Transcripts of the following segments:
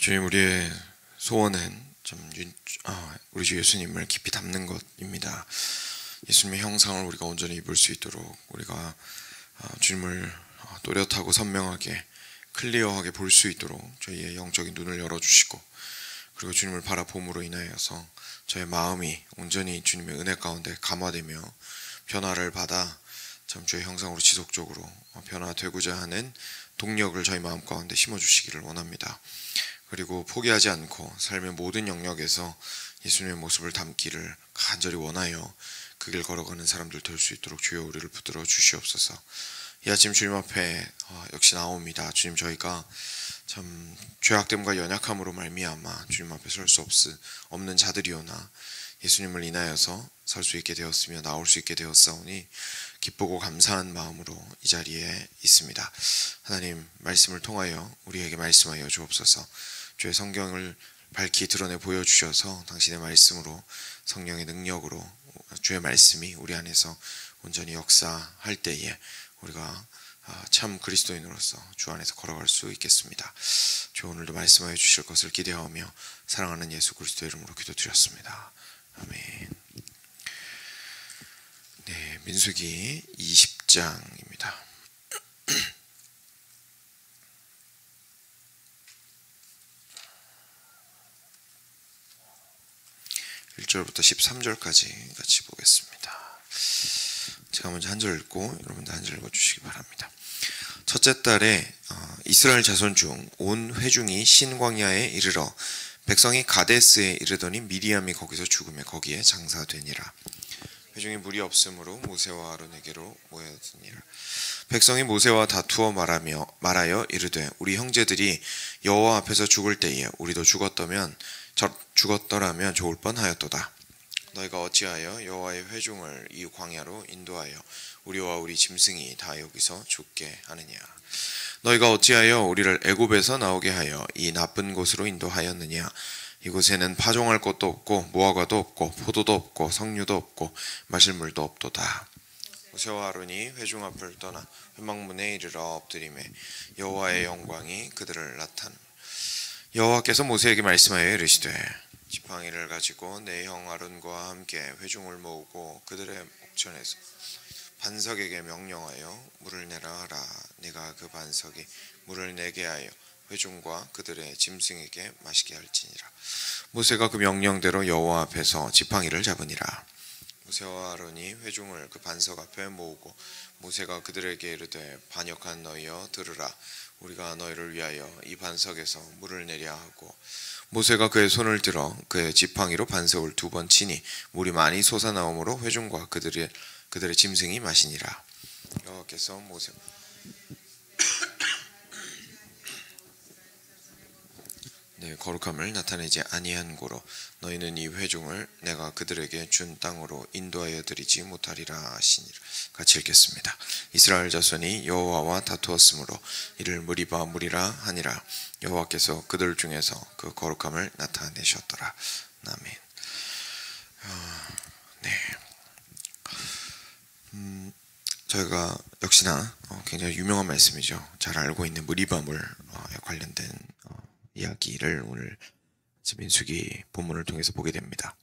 주님, 우리의 소원은 우리 주 예수님을 깊이 담는 것입니다. 예수님의 형상을 우리가 온전히 입을 수 있도록 우리가 주님을 또렷하고 선명하게 클리어하게 볼 수 있도록 저희의 영적인 눈을 열어주시고, 그리고 주님을 바라봄으로 인하여서 저의 마음이 온전히 주님의 은혜 가운데 감화되며 변화를 받아 참 주의 형상으로 지속적으로 변화되고자 하는 동력을 저희 마음 가운데 심어주시기를 원합니다. 그리고 포기하지 않고 삶의 모든 영역에서 예수님의 모습을 담기를 간절히 원하여 그 길 걸어가는 사람들 될 수 있도록 주여 우리를 붙들어 주시옵소서. 이 아침 주님 앞에 역시 나옵니다. 주님, 저희가 참 죄악됨과 연약함으로 말미암아 주님 앞에 설 수 없는 자들이오나 예수님을 인하여서 설 수 있게 되었으며 나올 수 있게 되었사오니 기쁘고 감사한 마음으로 이 자리에 있습니다. 하나님, 말씀을 통하여 우리에게 말씀하여 주옵소서. 주의 성경을 밝히 드러내 보여주셔서 당신의 말씀으로, 성령의 능력으로 주의 말씀이 우리 안에서 온전히 역사할 때에 우리가 참 그리스도인으로서 주 안에서 걸어갈 수 있겠습니다. 주 오늘도 말씀하여 주실 것을 기대하며 사랑하는 예수 그리스도의 이름으로 기도드렸습니다. 아멘. 네, 민수기 20장입니다. 1절부터 13절까지 같이 보겠습니다. 제가 먼저 한 절 읽고 여러분도 한 절 읽어주시기 바랍니다. 첫째 달에 이스라엘 자손 중 온 회중이 신광야에 이르러 백성이 가데스에 이르더니 미리암이 거기서 죽으며 거기에 장사되니라. 회중이 물이 없으므로 모세와 아론에게로 모여드니라. 백성이 모세와 다투어 말하여 이르되 우리 형제들이 여호와 앞에서 죽을 때에 우리도 죽었더라면 좋을 뻔하였도다. 너희가 어찌하여 여호와의 회중을 이 광야로 인도하여 우리와 우리 짐승이 다 여기서 죽게 하느냐. 너희가 어찌하여 우리를 애굽에서 나오게 하여 이 나쁜 곳으로 인도하였느냐. 이곳에는 파종할 곳도 없고 무화과도 없고 포도도 없고 석류도 없고 마실 물도 없도다. 모세와 아론이 회중 앞을 떠나 회막문에 이르러 엎드리매 여호와의 영광이 그들을 나타내. 여호와께서 모세에게 말씀하여 이르시되 지팡이를 가지고 내 형 아론과 함께 회중을 모으고 그들의 목전에서 반석에게 명령하여 물을 내라 하라. 내가 그 반석이 물을 내게 하여 회중과 그들의 짐승에게 마시게 할지니라. 모세가 그 명령대로 여호와 앞에서 지팡이를 잡으니라. 모세와 아론이 회중을 그 반석 앞에 모으고 모세가 그들에게 이르되 반역한 너희여 들으라. 우리가 너희를 위하여 이 반석에서 물을 내려 하고, 모세가 그의 손을 들어 그의 지팡이로 반석을 2번 치니 물이 많이 솟아나오므로 회중과 그들의 짐승이 마시니라. 여호와께서 모세 내 거룩함을 나타내지 아니한 고로 너희는 이 회중을 내가 그들에게 준 땅으로 인도하여 드리지 못하리라 하시니라. 같이 읽겠습니다. 이스라엘 자손이 여호와와 다투었으므로 이를 무리바 무리라 하니라. 여호와께서 그들 중에서 그 거룩함을 나타내셨더라. 아멘. 저희가 역시나 굉장히 유명한 말씀이죠. 잘 알고 있는 무리바물에 관련된 이야기를 오늘 민수기 본문을 통해서 보게 됩니다.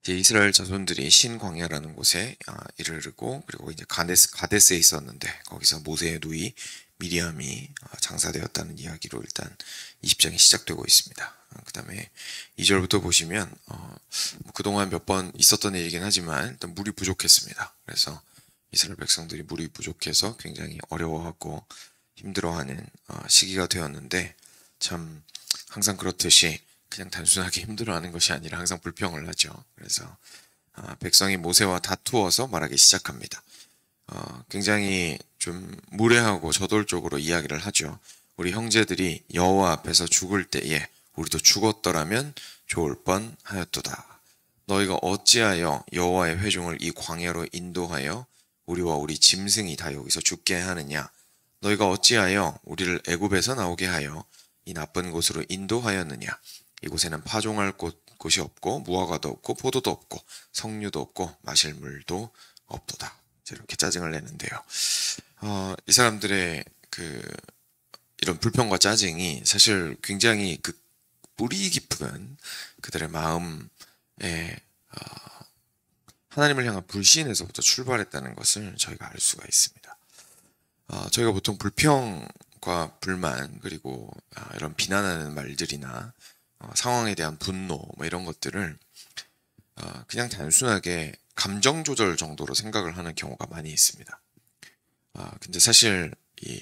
이제 이스라엘 자손들이 신광야라는 곳에 이르르고, 그리고 이제 가데스에 있었는데 거기서 모세의 누이 미리암이 장사되었다는 이야기로 일단 20장이 시작되고 있습니다. 그 다음에 2절부터 보시면 그동안 몇 번 있었던 일이긴 하지만 일단 물이 부족했습니다. 그래서 이스라엘 백성들이 물이 부족해서 굉장히 어려워하고 힘들어하는 시기가 되었는데, 참 항상 그렇듯이 그냥 단순하게 힘들어하는 것이 아니라 항상 불평을 하죠. 그래서 백성이 모세와 다투어서 말하기 시작합니다. 굉장히 좀 무례하고 저돌적으로 이야기를 하죠. 우리 형제들이 여호와 앞에서 죽을 때에 우리도 죽었더라면 좋을 뻔하였도다. 너희가 어찌하여 여호와의 회중을 이 광야로 인도하여 우리와 우리 짐승이 다 여기서 죽게 하느냐. 너희가 어찌하여 우리를 애굽에서 나오게 하여 이 나쁜 곳으로 인도하였느냐. 이곳에는 파종할 곳이 없고 무화과도 없고 포도도 없고 석류도 없고 마실 물도 없도다. 이렇게 짜증을 내는데요. 이 사람들의 그 이런 불평과 짜증이 사실 굉장히 그 뿌리 깊은 그들의 마음에 하나님을 향한 불신에서부터 출발했다는 것을 저희가 알 수가 있습니다. 저희가 보통 불평과 불만 그리고 이런 비난하는 말들이나 상황에 대한 분노 뭐 이런 것들을 그냥 단순하게 감정 조절 정도로 생각을 하는 경우가 많이 있습니다. 근데 사실 이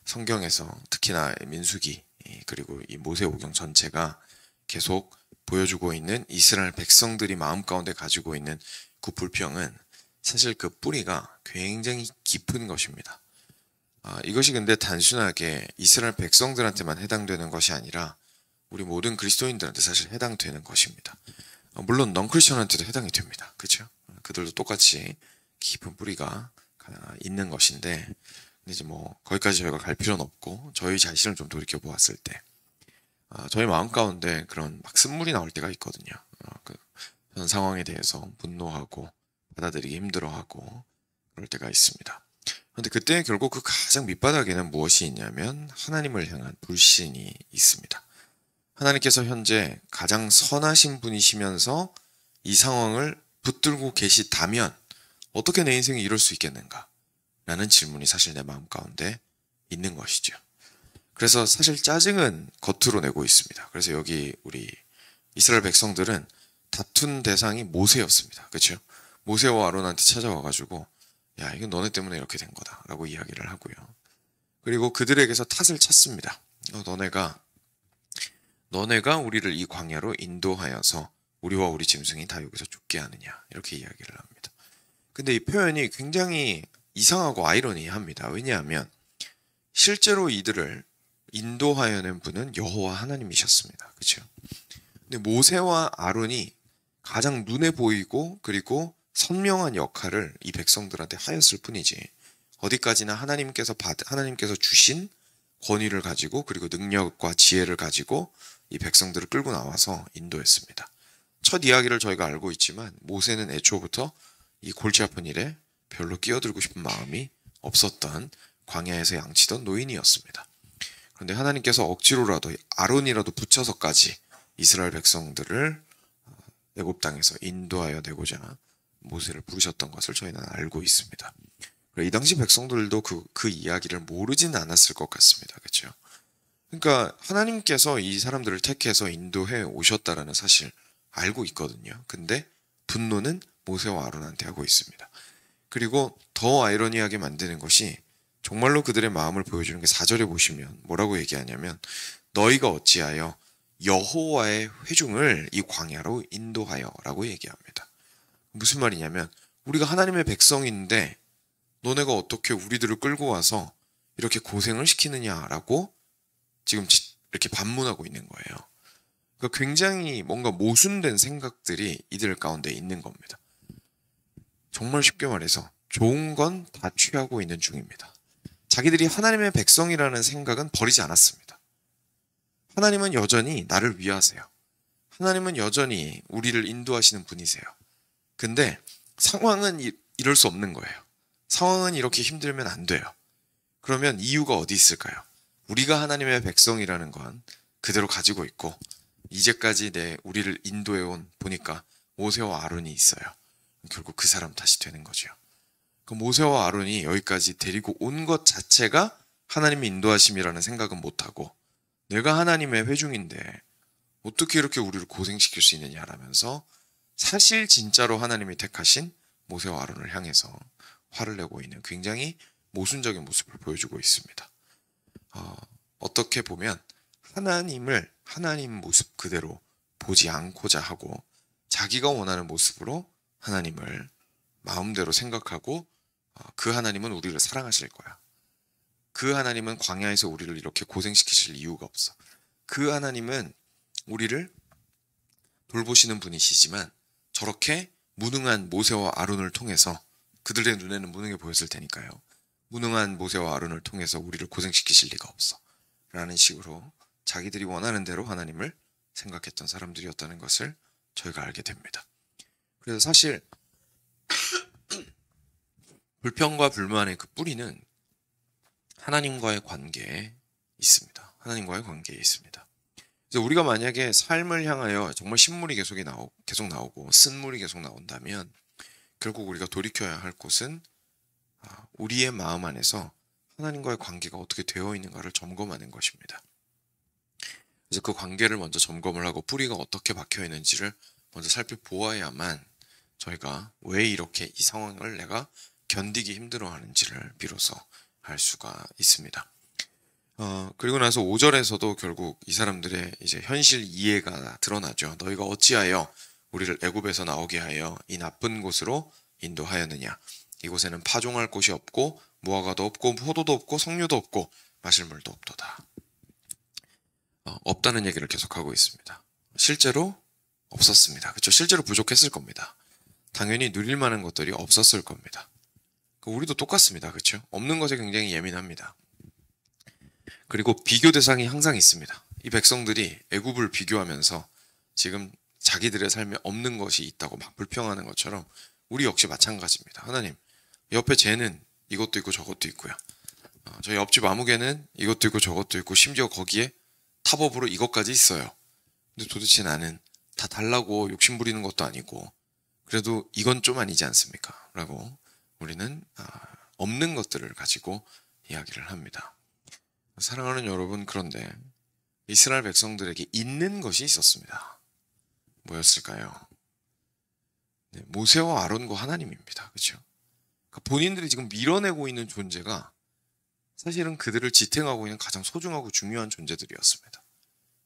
성경에서 특히나 민수기 그리고 이 모세오경 전체가 계속 보여주고 있는 이스라엘 백성들이 마음 가운데 가지고 있는 그 불평은 사실 그 뿌리가 굉장히 깊은 것입니다. 이것이 근데 단순하게 이스라엘 백성들한테만 해당되는 것이 아니라 우리 모든 그리스도인들한테 사실 해당되는 것입니다. 물론 넌크리스천한테도 해당이 됩니다. 그렇죠? 그들도 똑같이 깊은 뿌리가 있는 것인데, 근데 이제 뭐 거기까지 저희가 갈 필요는 없고 저희 자신을 좀 돌이켜 보았을 때, 저희 마음 가운데 그런 막 쓴물이 나올 때가 있거든요. 그런 상황에 대해서 분노하고 받아들이기 힘들어하고 그럴 때가 있습니다. 그런데 그때 결국 그 가장 밑바닥에는 무엇이 있냐면 하나님을 향한 불신이 있습니다. 하나님께서 현재 가장 선하신 분이시면서 이 상황을 붙들고 계시다면 어떻게 내 인생이 이럴 수 있겠는가? 라는 질문이 사실 내 마음 가운데 있는 것이죠. 그래서 사실 짜증은 겉으로 내고 있습니다. 그래서 여기 우리 이스라엘 백성들은 다툰 대상이 모세였습니다. 그렇죠? 모세와 아론한테 찾아와가지고 야, 이건 너네 때문에 이렇게 된 거다 라고 이야기를 하고요. 그리고 그들에게서 탓을 찾습니다. 너네가 우리를 이 광야로 인도하여서 우리와 우리 짐승이 다 여기서 죽게 하느냐, 이렇게 이야기를 합니다. 근데 이 표현이 굉장히 이상하고 아이러니합니다. 왜냐하면 실제로 이들을 인도하여낸 분은 여호와 하나님이셨습니다. 그렇죠? 근데 모세와 아론이 가장 눈에 보이고 그리고 선명한 역할을 이 백성들한테 하였을 뿐이지, 어디까지나 하나님께서 주신 권위를 가지고 그리고 능력과 지혜를 가지고 이 백성들을 끌고 나와서 인도했습니다. 첫 이야기를 저희가 알고 있지만 모세는 애초부터 이 골치 아픈 일에 별로 끼어들고 싶은 마음이 없었던 광야에서 양치던 노인이었습니다. 그런데 하나님께서 억지로라도 아론이라도 붙여서까지 이스라엘 백성들을 애굽 땅에서 인도하여 내고자 모세를 부르셨던 것을 저희는 알고 있습니다. 이 당시 백성들도 그 이야기를 모르지는 않았을 것 같습니다. 그렇죠? 그러니까 하나님께서 이 사람들을 택해서 인도해 오셨다라는 사실 알고 있거든요. 근데 분노는 모세와 아론한테 하고 있습니다. 그리고 더 아이러니하게 만드는 것이 정말로 그들의 마음을 보여주는 게 4절에 보시면 뭐라고 얘기하냐면 너희가 어찌하여 여호와의 회중을 이 광야로 인도하여 라고 얘기합니다. 무슨 말이냐면 우리가 하나님의 백성인데 너네가 어떻게 우리들을 끌고 와서 이렇게 고생을 시키느냐라고 지금 이렇게 반문하고 있는 거예요. 그러니까 굉장히 뭔가 모순된 생각들이 이들 가운데 있는 겁니다. 정말 쉽게 말해서 좋은 건 다 취하고 있는 중입니다. 자기들이 하나님의 백성이라는 생각은 버리지 않았습니다. 하나님은 여전히 나를 위하세요. 하나님은 여전히 우리를 인도하시는 분이세요. 근데 상황은 이럴 수 없는 거예요. 상황은 이렇게 힘들면 안 돼요. 그러면 이유가 어디 있을까요? 우리가 하나님의 백성이라는 건 그대로 가지고 있고 이제까지 우리를 인도해온 보니까 모세와 아론이 있어요. 결국 그 사람 탓이 되는 거죠. 그 모세와 아론이 여기까지 데리고 온 것 자체가 하나님의 인도하심이라는 생각은 못하고 내가 하나님의 회중인데 어떻게 이렇게 우리를 고생시킬 수 있느냐라면서 사실 진짜로 하나님이 택하신 모세와 아론을 향해서 화를 내고 있는 굉장히 모순적인 모습을 보여주고 있습니다. 어떻게 보면 하나님을 하나님 모습 그대로 보지 않고자 하고 자기가 원하는 모습으로 하나님을 마음대로 생각하고 그 하나님은 우리를 사랑하실 거야. 그 하나님은 광야에서 우리를 이렇게 고생시키실 이유가 없어. 그 하나님은 우리를 돌보시는 분이시지만 저렇게 무능한 모세와 아론을 통해서 그들의 눈에는 무능해 보였을 테니까요. 무능한 모세와 아론을 통해서 우리를 고생시키실 리가 없어. 라는 식으로 자기들이 원하는 대로 하나님을 생각했던 사람들이었다는 것을 저희가 알게 됩니다. 그래서 사실 불평과 불만의 그 뿌리는 하나님과의 관계에 있습니다. 하나님과의 관계에 있습니다. 그래서 우리가 만약에 삶을 향하여 정말 신물이 계속 나오고 쓴물이 계속 나온다면 결국 우리가 돌이켜야 할 곳은 우리의 마음 안에서 하나님과의 관계가 어떻게 되어 있는가를 점검하는 것입니다. 그래서 그 관계를 먼저 점검을 하고 뿌리가 어떻게 박혀 있는지를 먼저 살펴보아야만 저희가 왜 이렇게 이 상황을 내가 견디기 힘들어하는지를 비로소 알 수가 있습니다. 그리고 나서 5절에서도 결국 이 사람들의 이제 현실 이해가 드러나죠. 너희가 어찌하여 우리를 애굽에서 나오게 하여 이 나쁜 곳으로 인도하였느냐. 이곳에는 파종할 곳이 없고 무화과도 없고 포도도 없고 석류도 없고 마실 물도 없도다. 없다는 얘기를 계속하고 있습니다. 실제로 없었습니다. 그렇죠? 실제로 부족했을 겁니다. 당연히 누릴 만한 것들이 없었을 겁니다. 우리도 똑같습니다. 그렇죠? 없는 것에 굉장히 예민합니다. 그리고 비교 대상이 항상 있습니다. 이 백성들이 애굽을 비교하면서 지금 자기들의 삶에 없는 것이 있다고 막 불평하는 것처럼 우리 역시 마찬가지입니다. 하나님, 옆에 쟤는 이것도 있고 저것도 있고요. 저희 옆집 아무개는 이것도 있고 저것도 있고 심지어 거기에 탑업으로 이것까지 있어요. 근데 도대체 나는 다 달라고 욕심 부리는 것도 아니고 그래도 이건 좀 아니지 않습니까? 라고 우리는 없는 것들을 가지고 이야기를 합니다. 사랑하는 여러분, 그런데 이스라엘 백성들에게 있는 것이 있었습니다. 뭐였을까요? 네, 모세와 아론과 하나님입니다. 그렇죠? 그러니까 본인들이 지금 밀어내고 있는 존재가 사실은 그들을 지탱하고 있는 가장 소중하고 중요한 존재들이었습니다.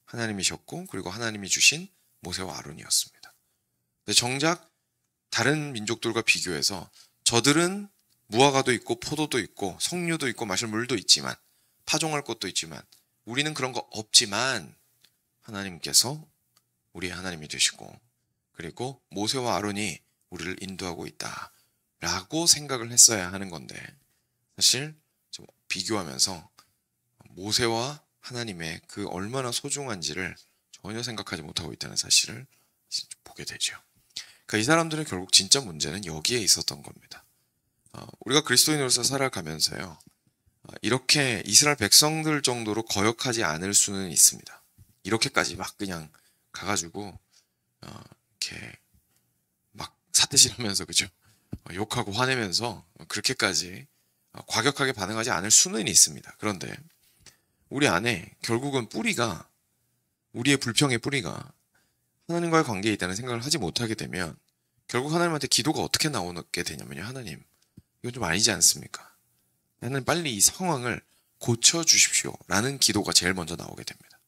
하나님이셨고 그리고 하나님이 주신 모세와 아론이었습니다. 근데 정작 다른 민족들과 비교해서 저들은 무화과도 있고 포도도 있고 석류도 있고 마실 물도 있지만 파종할 곳도 있지만 우리는 그런 거 없지만 하나님께서 우리의 하나님이 되시고 그리고 모세와 아론이 우리를 인도하고 있다 라고 생각을 했어야 하는 건데 사실 좀 비교하면서 모세와 하나님의 그 얼마나 소중한지를 전혀 생각하지 못하고 있다는 사실을 보게 되죠. 그러니까 이 사람들은 결국 진짜 문제는 여기에 있었던 겁니다. 우리가 그리스도인으로서 살아가면서요. 이렇게 이스라엘 백성들 정도로 거역하지 않을 수는 있습니다. 이렇게까지 막 그냥 가가지고 이렇게 막 사태질하면서 그죠? 욕하고 화내면서 그렇게까지 과격하게 반응하지 않을 수는 있습니다. 그런데 우리 안에 결국은 뿌리가 우리의 불평의 뿌리가 하나님과의 관계에 있다는 생각을 하지 못하게 되면 결국 하나님한테 기도가 어떻게 나오게 되냐면요. 하나님, 이건 좀 아니지 않습니까? 나는 빨리 이 상황을 고쳐주십시오 라는 기도가 제일 먼저 나오게 됩니다.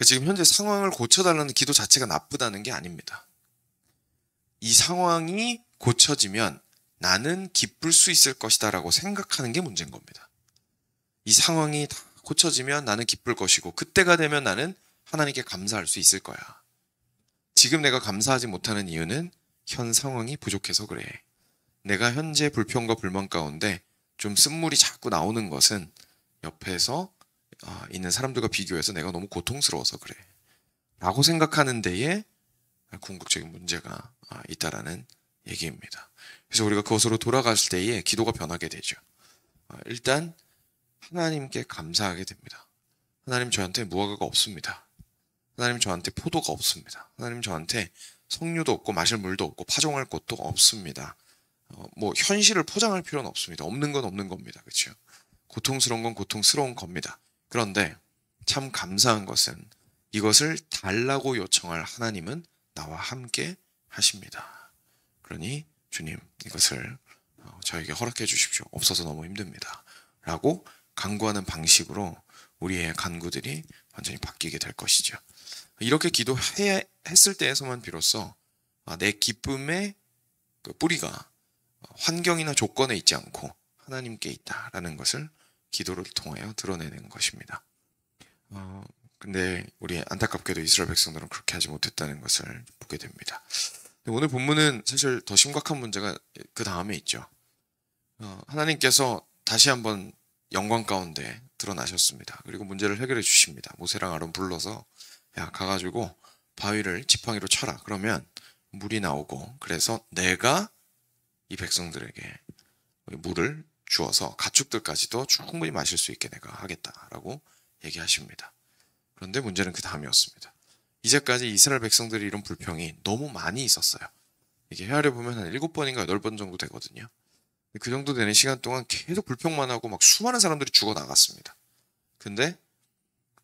지금 현재 상황을 고쳐달라는 기도 자체가 나쁘다는 게 아닙니다. 이 상황이 고쳐지면 나는 기쁠 수 있을 것이다 라고 생각하는 게 문제인 겁니다. 이 상황이 다 고쳐지면 나는 기쁠 것이고 그때가 되면 나는 하나님께 감사할 수 있을 거야. 지금 내가 감사하지 못하는 이유는 현 상황이 부족해서 그래. 내가 현재 불평과 불만 가운데 좀 쓴물이 자꾸 나오는 것은 옆에서 있는 사람들과 비교해서 내가 너무 고통스러워서 그래 라고 생각하는 데에 궁극적인 문제가 있다라는 얘기입니다. 그래서 우리가 그것으로 돌아갔을 때에 기도가 변하게 되죠. 일단 하나님께 감사하게 됩니다. 하나님, 저한테 무화과가 없습니다. 하나님, 저한테 포도가 없습니다. 하나님, 저한테 석류도 없고 마실 물도 없고 파종할 곳도 없습니다. 뭐 현실을 포장할 필요는 없습니다. 없는 건 없는 겁니다. 그렇죠? 고통스러운 건 고통스러운 겁니다. 그런데 참 감사한 것은 이것을 달라고 요청할 하나님은 나와 함께 하십니다. 그러니 주님, 이것을 저에게 허락해 주십시오. 없어서 너무 힘듭니다. 라고 간구하는 방식으로 우리의 간구들이 완전히 바뀌게 될 것이죠. 이렇게 기도했을 때에서만 비로소 내 기쁨의 그 뿌리가 환경이나 조건에 있지 않고 하나님께 있다라는 것을 기도를 통하여 드러내는 것입니다. 근데 우리 안타깝게도 이스라엘 백성들은 그렇게 하지 못했다는 것을 보게 됩니다. 오늘 본문은 사실 더 심각한 문제가 그 다음에 있죠. 하나님께서 다시 한번 영광 가운데 드러나셨습니다. 그리고 문제를 해결해 주십니다. 모세랑 아론 불러서 야, 가가지고 바위를 지팡이로 쳐라. 그러면 물이 나오고 그래서 내가 이 백성들에게 물을 주어서 가축들까지도 충분히 마실 수 있게 내가 하겠다라고 얘기하십니다. 그런데 문제는 그 다음이었습니다. 이제까지 이스라엘 백성들이 이런 불평이 너무 많이 있었어요. 이게 헤아려 보면 한 7번인가 8번 정도 되거든요. 그 정도 되는 시간 동안 계속 불평만 하고 막 수많은 사람들이 죽어 나갔습니다. 근데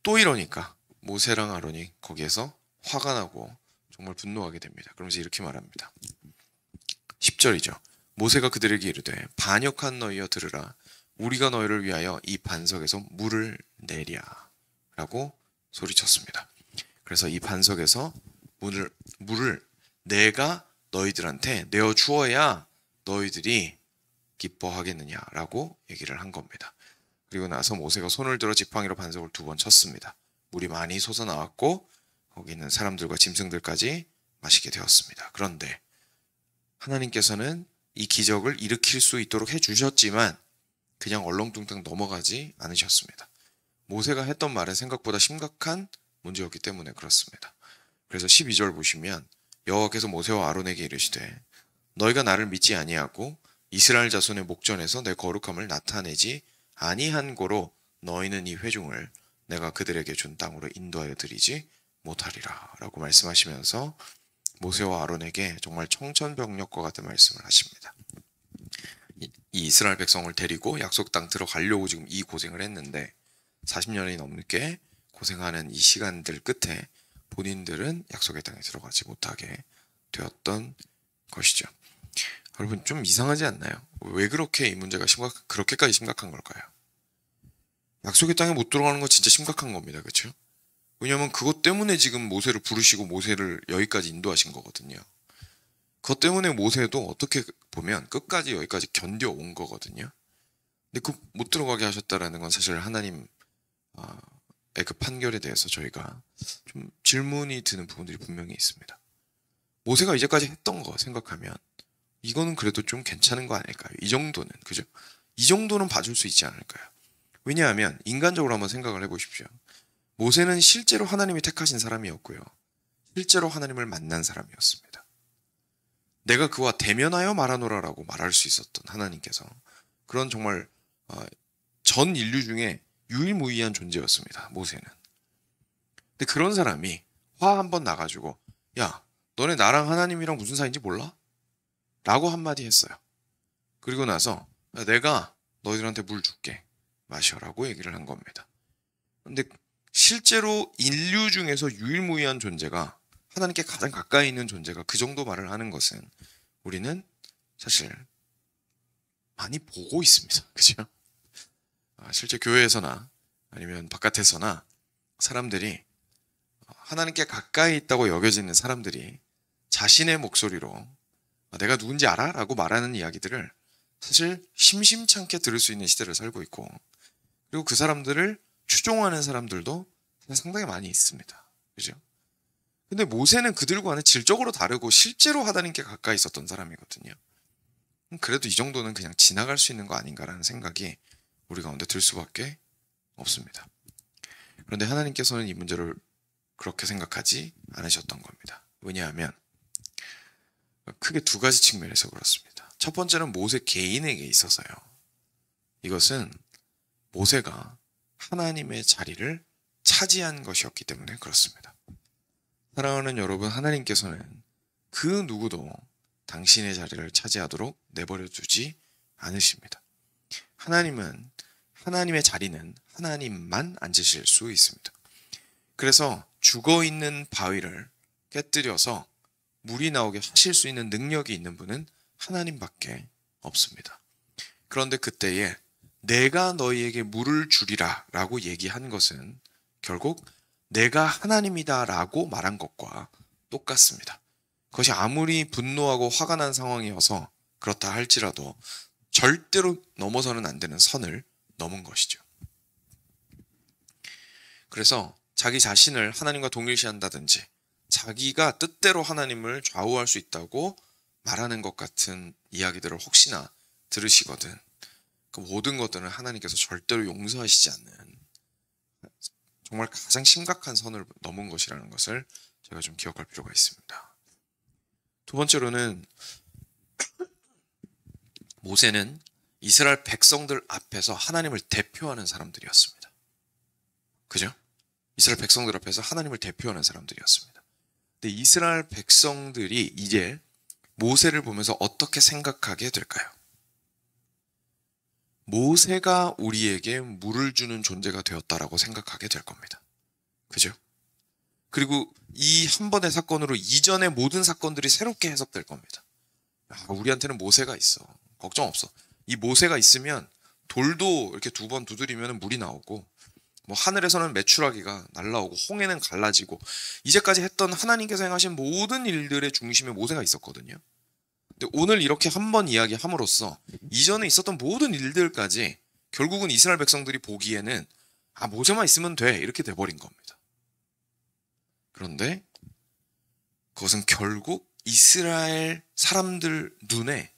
또 이러니까 모세랑 아론이 거기에서 화가 나고 정말 분노하게 됩니다. 그러면서 이렇게 말합니다. 10절이죠. 모세가 그들에게 이르되 반역한 너희여 들으라. 우리가 너희를 위하여 이 반석에서 물을 내랴 라고 소리쳤습니다. 그래서 이 반석에서 물을 내가 너희들한테 내어 주어야 너희들이 기뻐하겠느냐라고 얘기를 한 겁니다. 그리고 나서 모세가 손을 들어 지팡이로 반석을 2번 쳤습니다. 물이 많이 솟아나왔고 거기 있는 사람들과 짐승들까지 마시게 되었습니다. 그런데 하나님께서는 이 기적을 일으킬 수 있도록 해주셨지만 그냥 얼렁뚱땅 넘어가지 않으셨습니다. 모세가 했던 말은 생각보다 심각한 문제였기 때문에 그렇습니다. 그래서 12절 보시면 여호와께서 모세와 아론에게 이르시되 너희가 나를 믿지 아니하고 이스라엘 자손의 목전에서 내 거룩함을 나타내지 아니한 고로 너희는 이 회중을 내가 그들에게 준 땅으로 인도하여 드리지 못하리라 라고 말씀하시면서 모세와 아론에게 정말 청천벽력과 같은 말씀을 하십니다. 이 이스라엘 백성을 데리고 약속 땅 들어가려고 지금 이 고생을 했는데 40년이 넘게 고생하는 이 시간들 끝에 본인들은 약속의 땅에 들어가지 못하게 되었던 것이죠. 여러분 좀 이상하지 않나요? 왜 그렇게 이 문제가 그렇게까지 심각한 걸까요? 약속의 땅에 못 들어가는 건 진짜 심각한 겁니다. 그렇죠? 왜냐하면 그것 때문에 지금 모세를 부르시고 모세를 여기까지 인도하신 거거든요. 그것 때문에 모세도 어떻게 보면 끝까지 여기까지 견뎌온 거거든요. 근데 그 못 들어가게 하셨다라는 건 사실 하나님의 그 판결에 대해서 저희가 좀 질문이 드는 부분들이 분명히 있습니다. 모세가 이제까지 했던 거 생각하면 이거는 그래도 좀 괜찮은 거 아닐까요? 이 정도는, 그죠? 이 정도는 봐줄 수 있지 않을까요? 왜냐하면 인간적으로 한번 생각을 해보십시오. 모세는 실제로 하나님이 택하신 사람이었고요. 실제로 하나님을 만난 사람이었습니다. 내가 그와 대면하여 말하노라라고 말할 수 있었던 하나님께서 그런 정말 전 인류 중에 유일무이한 존재였습니다. 모세는. 근데 그런 사람이 화 한번 나가지고 야, 너네 나랑 하나님이랑 무슨 사이인지 몰라? 라고 한마디 했어요. 그리고 나서 내가 너희들한테 물 줄게. 마셔라고 얘기를 한 겁니다. 근데 실제로 인류 중에서 유일무이한 존재가 하나님께 가장 가까이 있는 존재가 그 정도 말을 하는 것은 우리는 사실 많이 보고 있습니다. 그죠? 실제 교회에서나 아니면 바깥에서나 사람들이 하나님께 가까이 있다고 여겨지는 사람들이 자신의 목소리로 내가 누군지 알아? 라고 말하는 이야기들을 사실 심심찮게 들을 수 있는 시대를 살고 있고 그리고 그 사람들을 추종하는 사람들도 상당히 많이 있습니다. 그죠? 근데 모세는 그들과는 질적으로 다르고 실제로 하나님께 가까이 있었던 사람이거든요. 그래도 이 정도는 그냥 지나갈 수 있는 거 아닌가라는 생각이 우리 가운데 들 수밖에 없습니다. 그런데 하나님께서는 이 문제를 그렇게 생각하지 않으셨던 겁니다. 왜냐하면 크게 2가지 측면에서 그렇습니다. 첫 번째는 모세 개인에게 있어서요. 이것은 모세가 하나님의 자리를 차지한 것이었기 때문에 그렇습니다. 사랑하는 여러분, 하나님께서는 그 누구도 당신의 자리를 차지하도록 내버려 두지 않으십니다. 하나님의 자리는 하나님만 앉으실 수 있습니다. 그래서 죽어있는 바위를 깨뜨려서 물이 나오게 하실 수 있는 능력이 있는 분은 하나님밖에 없습니다. 그런데 그때에 내가 너희에게 물을 주리라 라고 얘기한 것은 결국 내가 하나님이다 라고 말한 것과 똑같습니다. 그것이 아무리 분노하고 화가 난 상황이어서 그렇다 할지라도 절대로 넘어서는 안 되는 선을 넘은 것이죠. 그래서 자기 자신을 하나님과 동일시한다든지 자기가 뜻대로 하나님을 좌우할 수 있다고 말하는 것 같은 이야기들을 혹시나 들으시거든 그 모든 것들은 하나님께서 절대로 용서하시지 않는 정말 가장 심각한 선을 넘은 것이라는 것을 제가 좀 기억할 필요가 있습니다. 2번째로는 모세는 이스라엘 백성들 앞에서 하나님을 대표하는 사람들이었습니다. 그죠? 이스라엘 백성들 앞에서 하나님을 대표하는 사람들이었습니다. 근데 이스라엘 백성들이 이제 모세를 보면서 어떻게 생각하게 될까요? 모세가 우리에게 물을 주는 존재가 되었다라고 생각하게 될 겁니다. 그죠? 그리고 이 한 번의 사건으로 이전의 모든 사건들이 새롭게 해석될 겁니다. 우리한테는 모세가 있어. 걱정 없어. 이 모세가 있으면 돌도 이렇게 두 번 두드리면 물이 나오고, 뭐 하늘에서는 메추라기가 날라오고 홍해는 갈라지고, 이제까지 했던 하나님께서 행하신 모든 일들의 중심에 모세가 있었거든요. 근데 오늘 이렇게 한 번 이야기함으로써 이전에 있었던 모든 일들까지 결국은 이스라엘 백성들이 보기에는 모세만 있으면 돼, 이렇게 돼버린 겁니다. 그런데 그것은 결국 이스라엘 사람들 눈에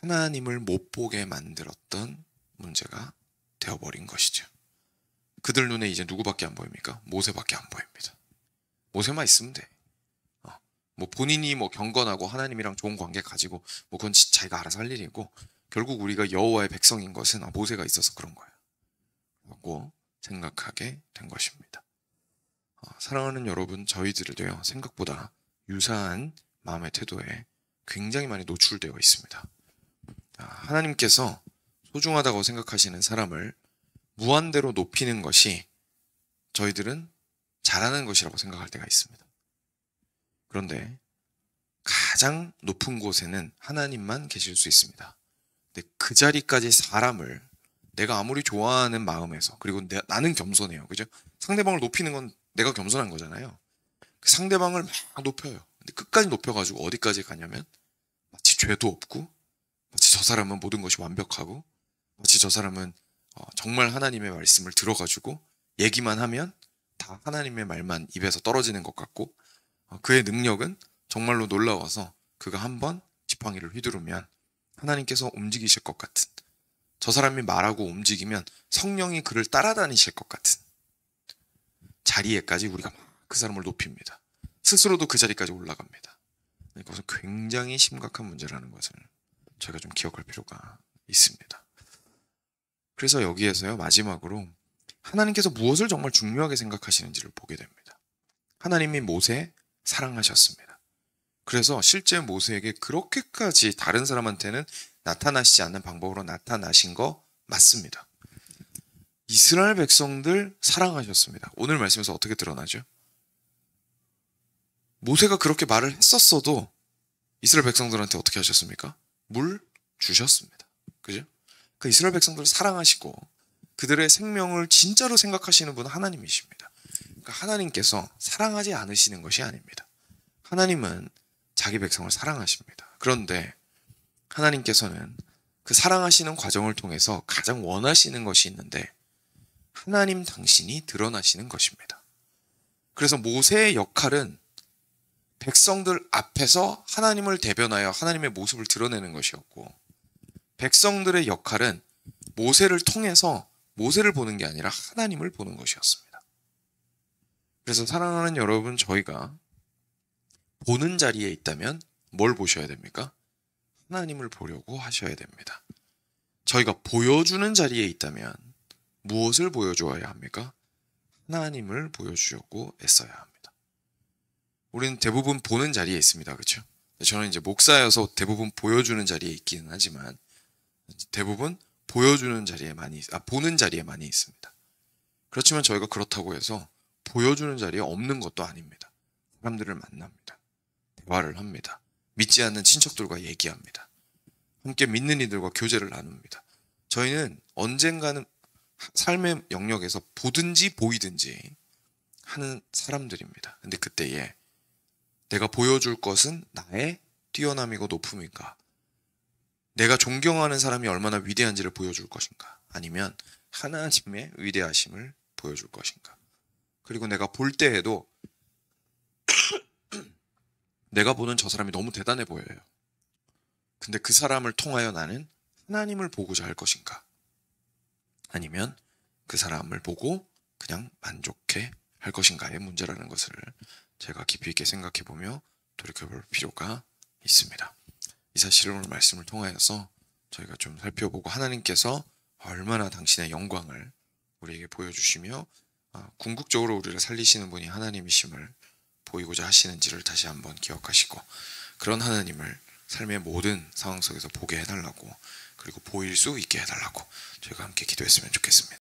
하나님을 못 보게 만들었던 문제가 되어버린 것이죠. 그들 눈에 이제 누구밖에 안 보입니까? 모세밖에 안 보입니다. 모세만 있으면 돼. 뭐 본인이 뭐 경건하고 하나님이랑 좋은 관계 가지고 뭐 그건 자기가 알아서 할 일이고, 결국 우리가 여호와의 백성인 것은 모세가 있어서 그런 거야 라고 생각하게 된 것입니다. 사랑하는 여러분, 저희들도요 생각보다 유사한 마음의 태도에 굉장히 많이 노출되어 있습니다. 하나님께서 소중하다고 생각하시는 사람을 무한대로 높이는 것이 저희들은 잘하는 것이라고 생각할 때가 있습니다. 그런데 가장 높은 곳에는 하나님만 계실 수 있습니다. 근데 그 자리까지 사람을 내가 아무리 좋아하는 마음에서, 그리고 나는 겸손해요. 그죠? 상대방을 높이는 건 내가 겸손한 거잖아요. 그 상대방을 막 높여요. 근데 끝까지 높여가지고 어디까지 가냐면 마치 죄도 없고, 마치 저 사람은 모든 것이 완벽하고, 마치 저 사람은 정말 하나님의 말씀을 들어가지고 얘기만 하면 다 하나님의 말만 입에서 떨어지는 것 같고, 그의 능력은 정말로 놀라워서 그가 한번 지팡이를 휘두르면 하나님께서 움직이실 것 같은, 저 사람이 말하고 움직이면 성령이 그를 따라다니실 것 같은 자리에까지 우리가 막 그 사람을 높입니다. 스스로도 그 자리까지 올라갑니다. 이것은 굉장히 심각한 문제라는 것을 저희가 좀 기억할 필요가 있습니다. 그래서 여기에서요, 마지막으로 하나님께서 무엇을 정말 중요하게 생각하시는지를 보게 됩니다. 하나님이 모세 사랑하셨습니다. 그래서 실제 모세에게 그렇게까지 다른 사람한테는 나타나시지 않는 방법으로 나타나신 거 맞습니다. 이스라엘 백성들 사랑하셨습니다. 오늘 말씀에서 어떻게 드러나죠? 모세가 그렇게 말을 했었어도 이스라엘 백성들한테 어떻게 하셨습니까? 물 주셨습니다. 그죠? 그 이스라엘 백성들을 사랑하시고 그들의 생명을 진짜로 생각하시는 분은 하나님이십니다. 그러니까 하나님께서 사랑하지 않으시는 것이 아닙니다. 하나님은 자기 백성을 사랑하십니다. 그런데 하나님께서는 그 사랑하시는 과정을 통해서 가장 원하시는 것이 있는데, 하나님 당신이 드러나시는 것입니다. 그래서 모세의 역할은 백성들 앞에서 하나님을 대변하여 하나님의 모습을 드러내는 것이었고, 백성들의 역할은 모세를 통해서 모세를 보는 게 아니라 하나님을 보는 것이었습니다. 그래서 사랑하는 여러분, 저희가 보는 자리에 있다면 뭘 보셔야 됩니까? 하나님을 보려고 하셔야 됩니다. 저희가 보여주는 자리에 있다면 무엇을 보여주어야 합니까? 하나님을 보여주려고 애써야 합니다. 우리는 대부분 보는 자리에 있습니다. 그렇죠? 저는 이제 목사여서 대부분 보여주는 자리에 있기는 하지만 대부분 보여주는 자리에 보는 자리에 많이 있습니다. 그렇지만 저희가 그렇다고 해서 보여주는 자리에 없는 것도 아닙니다. 사람들을 만납니다. 대화를 합니다. 믿지 않는 친척들과 얘기합니다. 함께 믿는 이들과 교제를 나눕니다. 저희는 언젠가는 삶의 영역에서 보든지 보이든지 하는 사람들입니다. 근데 그때에 내가 보여줄 것은 나의 뛰어남이고 높음인가? 내가 존경하는 사람이 얼마나 위대한지를 보여줄 것인가? 아니면 하나님의 위대하심을 보여줄 것인가? 그리고 내가 볼 때에도 내가 보는 저 사람이 너무 대단해 보여요. 근데 그 사람을 통하여 나는 하나님을 보고자 할 것인가? 아니면 그 사람을 보고 그냥 만족해 할 것인가의 문제라는 것을 제가 깊이 있게 생각해 보며 돌이켜볼 필요가 있습니다. 이 사실을 오늘 말씀을 통하여서 저희가 좀 살펴보고 하나님께서 얼마나 당신의 영광을 우리에게 보여주시며 궁극적으로 우리를 살리시는 분이 하나님이심을 보이고자 하시는지를 다시 한번 기억하시고 그런 하나님을 삶의 모든 상황 속에서 보게 해달라고 그리고 보일 수 있게 해달라고 저희가 함께 기도했으면 좋겠습니다.